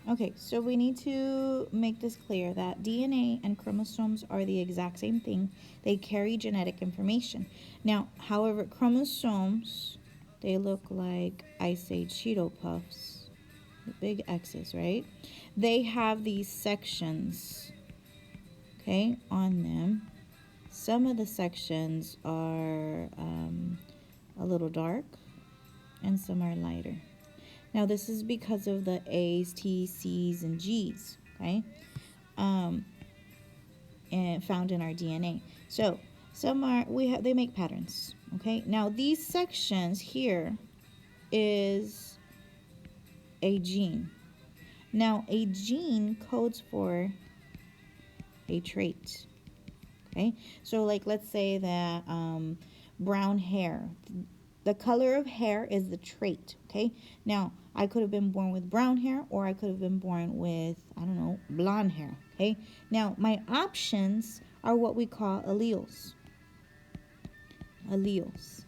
Okay, so we need to make this clear that DNA and chromosomes are the exact same thing. They carry genetic information. Now, however, chromosomes, they look like Ice Age Cheeto Puffs, the big X's, right? They have these sections, okay, on them. Some of the sections are a little dark and some are lighter. Now, this is because of the A's, T's, C's, and G's, okay, and found in our DNA. So some are they make patterns, okay. Now these sections here is a gene. Now a gene codes for a trait, okay. So like let's say that brown hair. The color of hair is the trait, okay? Now, I could have been born with brown hair or I could have been born with, I don't know, blonde hair, okay? Now, my options are what we call alleles. Alleles.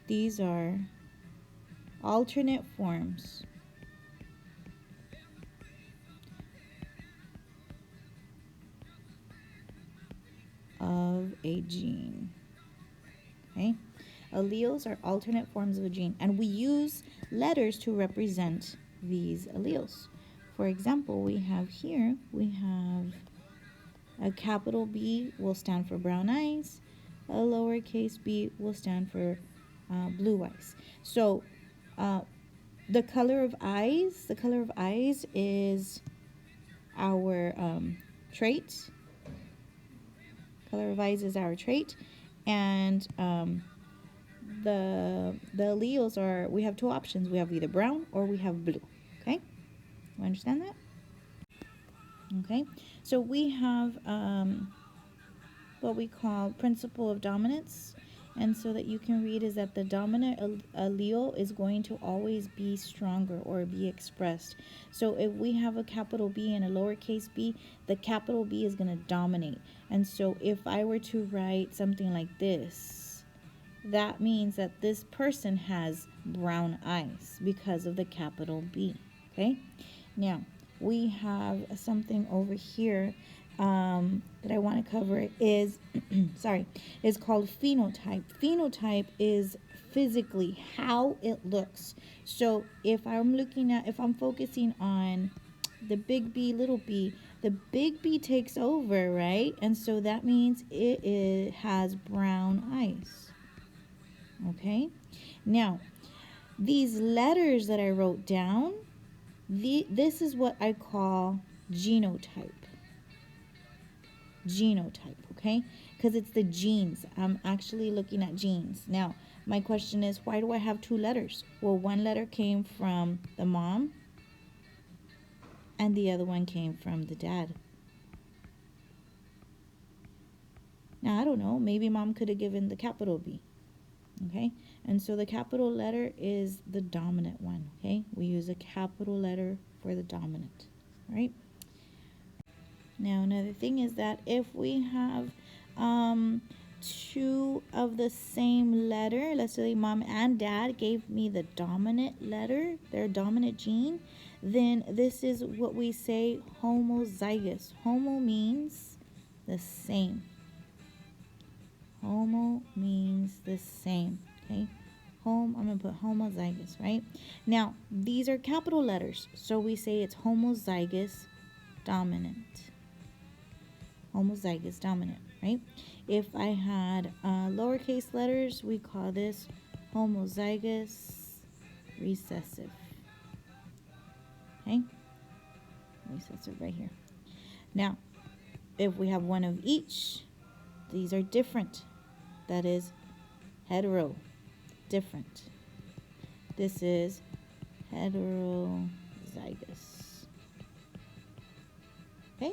These are alternate forms of a gene, okay? Alleles are alternate forms of a gene, and we use letters to represent these alleles. For example, we have a capital B will stand for brown eyes, a lowercase b will stand for blue eyes. So the color of eyes is our trait. Color of eyes is our trait, and the alleles are, we have two options. We have either brown or we have blue. Okay, you understand that? Okay, so we have what we call principle of dominance, and so that you can read is that the dominant allele is going to always be stronger or be expressed. So if we have a capital B and a lowercase b, the capital B is going to dominate. And so if I were to write something like this, that means that this person has brown eyes because of the capital B, okay? Now, we have something over here that I want to cover is, is called phenotype. Phenotype is physically how it looks. So if I'm focusing on the big B, little b, the big B takes over, right? And so that means it has brown eyes. Okay, now these letters that I wrote down, this is what I call genotype. Genotype, okay, because it's the genes. I'm actually looking at genes. Now, my question is, why do I have two letters? Well, one letter came from the mom and the other one came from the dad. Now, I don't know, maybe mom could have given the capital B. Okay, and so the capital letter is the dominant one. Okay, we use a capital letter for the dominant. All right, now another thing is that if we have two of the same letter, let's say mom and dad gave me the dominant letter, their dominant gene, then this is what we say homozygous. Homo means the same. Homo means the same, okay? I'm going to put homozygous, right? Now, these are capital letters, so we say it's homozygous dominant. Homozygous dominant, right? If I had lowercase letters, we call this homozygous recessive, okay? Recessive right here. Now, if we have one of each, these are different. That is hetero, different. This is heterozygous. Okay?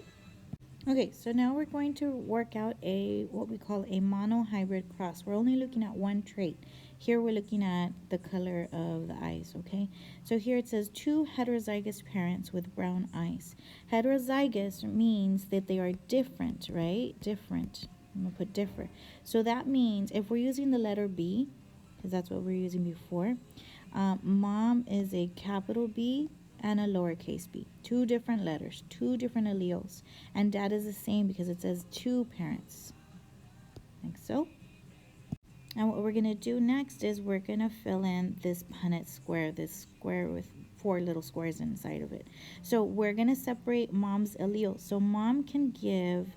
Okay, so now we're going to work out what we call a monohybrid cross. We're only looking at one trait. Here we're looking at the color of the eyes, okay? So here it says two heterozygous parents with brown eyes. Heterozygous means that they are different, right? Different. I'm going to put different. So that means if we're using the letter B, because that's what we were using before, mom is a capital B and a lowercase b. Two different letters, two different alleles. And dad is the same because it says two parents, like so. And what we're going to do next is we're going to fill in this Punnett square, this square with 4 little squares inside of it. So we're going to separate mom's allele. So mom can give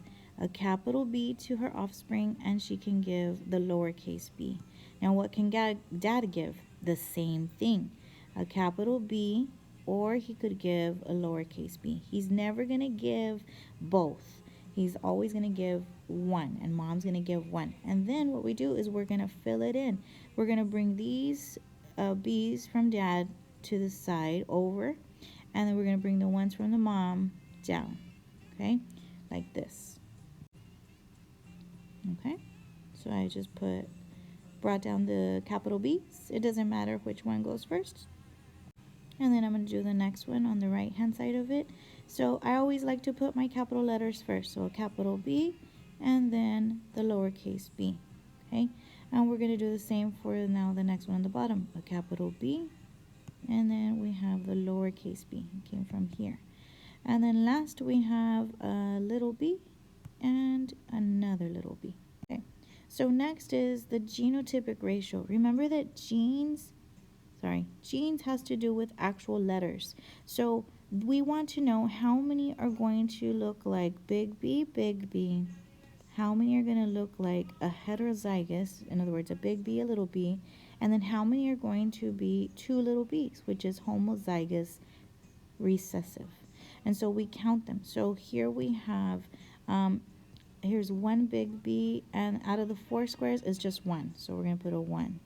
a capital B to her offspring, and she can give the lowercase b. Now what can dad give? The same thing, a capital B, or he could give a lowercase b. He's never going to give both. He's always going to give one, and mom's going to give one. And then what we do is we're going to fill it in. We're going to bring these B's from dad to the side over, and then we're going to bring the ones from the mom down, okay, like this. Okay, so I just brought down the capital B's. It doesn't matter which one goes first. And then I'm going to do the next one on the right hand side of it. So I always like to put my capital letters first. So a capital B and then the lowercase b. Okay, and we're going to do the same for now the next one on the bottom. A capital B, and then we have the lowercase b. It came from here. And then last we have a little b and another little b. Okay, so next is the genotypic ratio. Remember that genes has to do with actual letters. So we want to know how many are going to look like big B, how many are going to look like a heterozygous, in other words, a big B, a little b, and then how many are going to be two little b's, which is homozygous recessive. And so we count them. So here we have, here's one big B, and out of the 4 squares is just 1. So we're going to put a 1.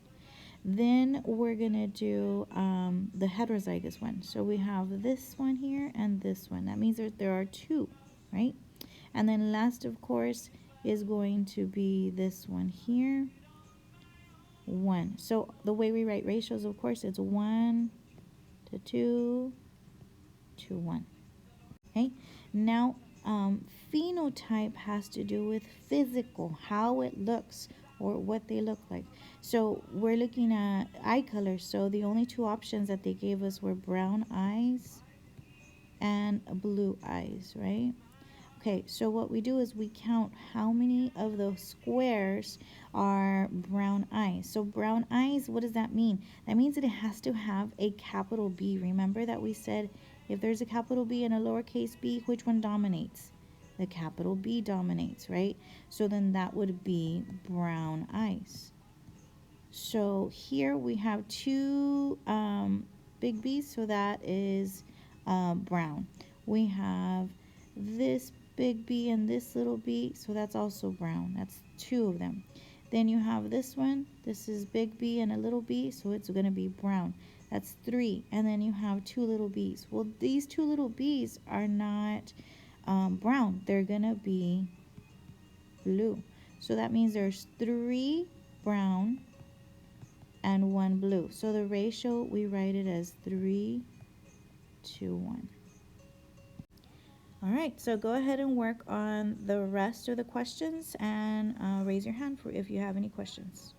Then we're going to do the heterozygous one. So we have this one here and this one. That means there are 2, right? And then last, of course, is going to be this one here, 1. So the way we write ratios, of course, it's 1 to 2 to 1. Okay, now phenotype has to do with physical, how it looks or what they look like. So we're looking at eye color. So the only 2 options that they gave us were brown eyes and blue eyes, right? Okay, so what we do is we count how many of those squares are brown eyes. So brown eyes, what does that mean? That means that it has to have a capital B. Remember that we said if there's a capital B and a lowercase b, which one dominates? The capital B dominates, right? So then that would be brown eyes. So here we have 2 big B's, so that is brown. We have this big B and this little b, so that's also brown. That's 2 of them. Then you have this one. This is big B and a little b, so it's going to be brown. That's 3. And then you have 2 little b's. Well, these 2 little b's are not brown. They're going to be blue. So that means there's 3 brown and 1 blue. So the ratio, we write it as 3 to 1. All right, so go ahead and work on the rest of the questions and raise your hand if you have any questions.